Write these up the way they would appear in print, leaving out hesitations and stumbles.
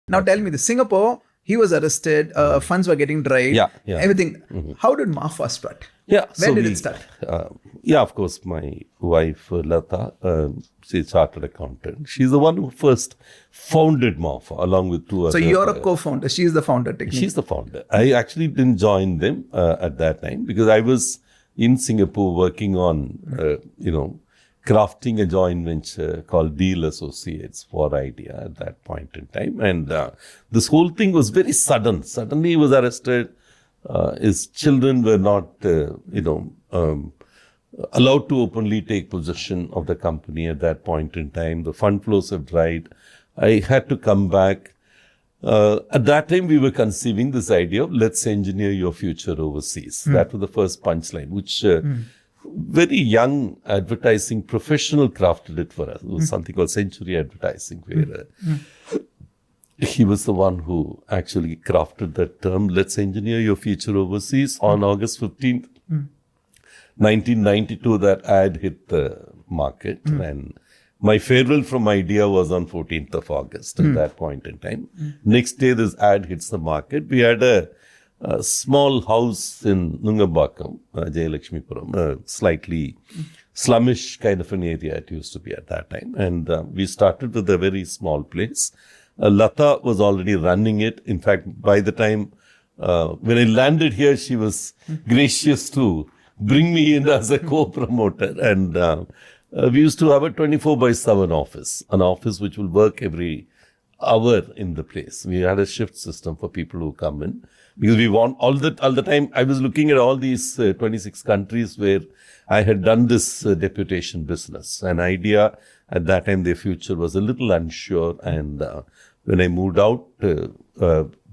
Now tell me, the Singapore, he was arrested, funds were getting dried, everything. How did Ma Foi start? When did it start? Of course, my wife, Lata, she's a chartered accountant. She's the one who first founded Ma Foi along with two others. So you're a co-founder. She's the founder, technically. She's the founder. I actually didn't join them at that time because I was in Singapore working on, crafting a joint venture called Deal Associates for Idea at that point in time. And this whole thing was very sudden. Suddenly he was arrested. His children were not, allowed to openly take possession of the company at that point in time. The fund flows have dried. I had to come back. At that time, we were conceiving this idea of let's engineer your future overseas. That was the first punchline, which very young advertising professional crafted it for us. It was something called Century Advertising, where he was the one who actually crafted that term, let's engineer your future overseas. On August 15th, 1992, that ad hit the market. And my farewell from Idea was on 14th of August at that point in time. Next day, this ad hits the market. We had a small house in Nungambakam, Jayalalithaa, slightly slummish kind of an area it used to be at that time. And we started with a very small place. Lata was already running it. In fact, by the time when I landed here, she was gracious to bring me in as a co-promoter. And we used to have a 24/7 office, an office which will work every hour in the place. We had a shift system for people who come in because we want all the time. I was looking at all these 26 countries where I had done this deputation business. An idea at that time, their future was a little unsure. And when I moved out,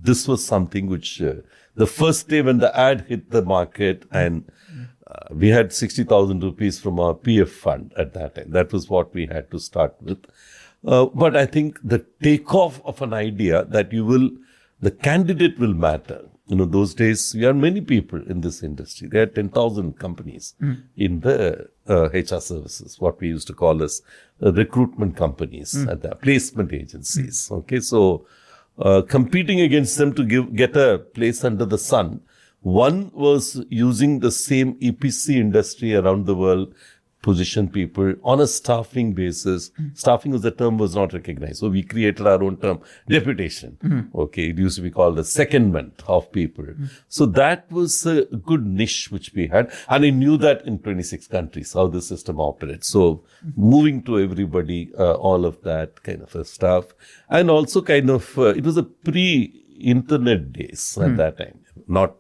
this was something which the first day when the ad hit the market and we had 60,000 rupees from our PF fund at that time. That was what we had to start with. But I think the takeoff of an idea that the candidate will matter. Those days, we had many people in this industry. There are 10,000 companies in the HR services, what we used to call as recruitment companies, at the placement agencies. Okay, so competing against them to get a place under the sun. One was using the same EPC industry around the world, position people on a staffing basis. Staffing as a term was not recognized. So we created our own term, deputation. Okay, it used to be called the secondment of people. So that was a good niche which we had. And I knew that in 26 countries, how the system operates. So moving to everybody, all of that kind of a stuff. And also kind of, it was a pre-internet days at that time. Not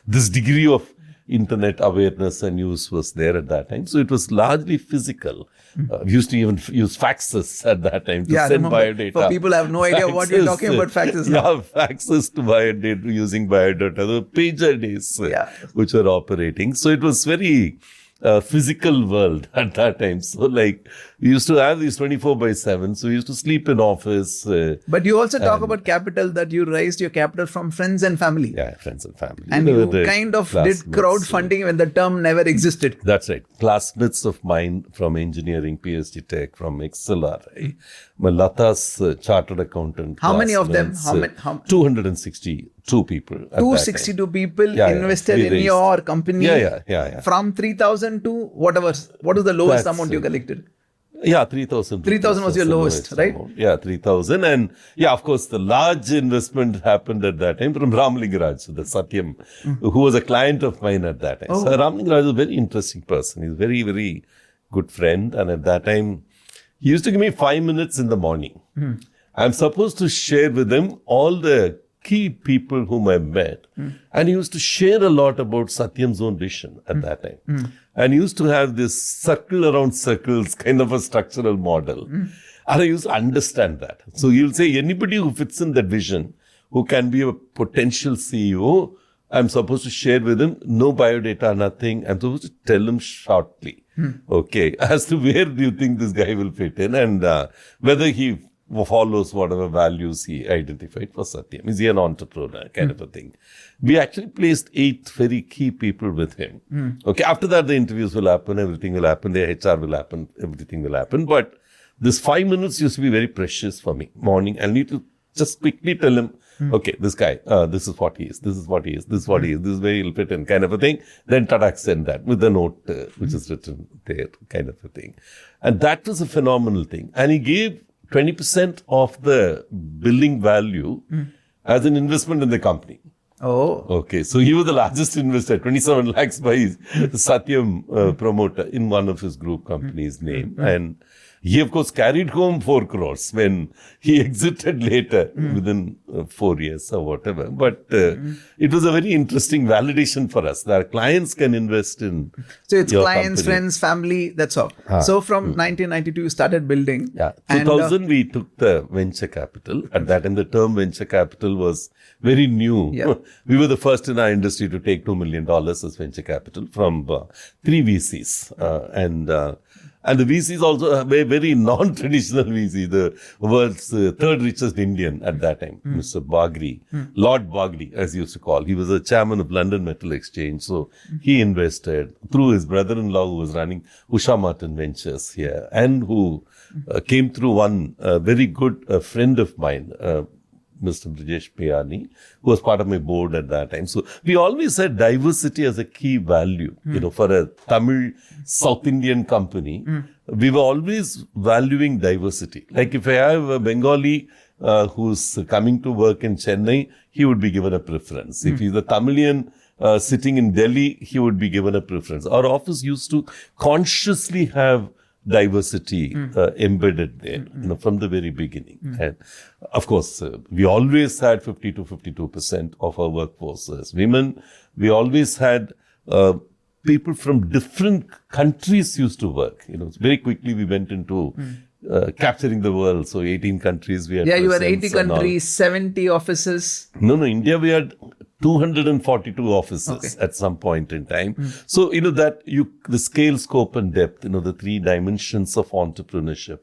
this degree of internet awareness and use was there at that time. So it was largely physical. We used to even use faxes at that time to send biodata. For people who have no idea what you're talking about faxes now. Faxes to biodata, using biodata. The pager days which were operating. So it was very physical world at that time. So like we used to have these 24/7. So we used to sleep in office. But you also talk about capital, that you raised your capital from friends and family. Yeah, friends and family. And you kind of did crowdfunding when the term never existed. That's right. Classmates of mine from engineering, PhD Tech, from XLR. Lata's chartered accountant. How many of them? 262 people. 262 people invested in your company. From 3,000 to whatever. What was the lowest amount you collected? 3,000. 3,000 was your lowest, right? Amount. 3,000. And of course, the large investment happened at that time from Ramlingaraj, the Satyam, who was a client of mine at that time. So Ramlingaraj is a very interesting person. He's a very, very good friend. And at that time, he used to give me 5 minutes in the morning. I'm supposed to share with him all the key people whom I met. And he used to share a lot about Satyam's own vision at that time. And he used to have this circle around circles kind of a structural model. And I used to understand that. So you'll say anybody who fits in that vision, who can be a potential CEO, I'm supposed to share with him, no biodata, nothing. I'm supposed to tell him shortly, okay, as to where do you think this guy will fit in and whether he follows whatever values he identified for Satyam. Is he an entrepreneur kind of a thing? We actually placed 8 very key people with him. Okay, after that the interviews will happen, everything will happen, the HR will happen, everything will happen. But this 5 minutes used to be very precious for me. Morning, I need to just quickly tell him, okay, this guy, this is what he is, this is what he is, this is what he is, this is where he'll fit in, kind of a thing. Then Tadak send that with a note which is written there, kind of a thing. And that was a phenomenal thing. And he gave 20% of the billing value as an investment in the company. Oh. Okay, so he was the largest investor, 27 lakhs by his Satyam promoter in one of his group companies' name. And he, of course, carried home 4 crores when he exited later within 4 years or whatever. But it was a very interesting validation for us that our clients can invest in. So it's your clients, company. friends, family, that's all. So from 1992, you started building. Yeah, 2000 we took the venture capital. At that time, the term venture capital was very new. Yeah. We were the first in our industry to take $2 million as venture capital from 3 VCs. And the VCs also a very non-traditional VC, the world's third richest Indian at that time, Mr. Bagri, Lord Bagri, as he used to call. He was the chairman of London Metal Exchange. So he invested through his brother-in-law who was running Usha Martin Ventures here and who came through one very good friend of mine, Mr. Brijesh Payani, who was part of my board at that time. So we always had diversity as a key value, for a Tamil South Indian company. We were always valuing diversity. Like if I have a Bengali who's coming to work in Chennai, he would be given a preference. If he's a Tamilian sitting in Delhi, he would be given a preference. Our office used to consciously have diversity embedded there, from the very beginning. And of course, we always had 50 to 52% of our workforce as women. We always had people from different countries used to work. Very quickly we went into capturing the world. So 18 countries we had. Yeah, you had 80 countries, 70 offices. No, India we had 242 offices at some point in time. So, the scale, scope and depth, the 3 dimensions of entrepreneurship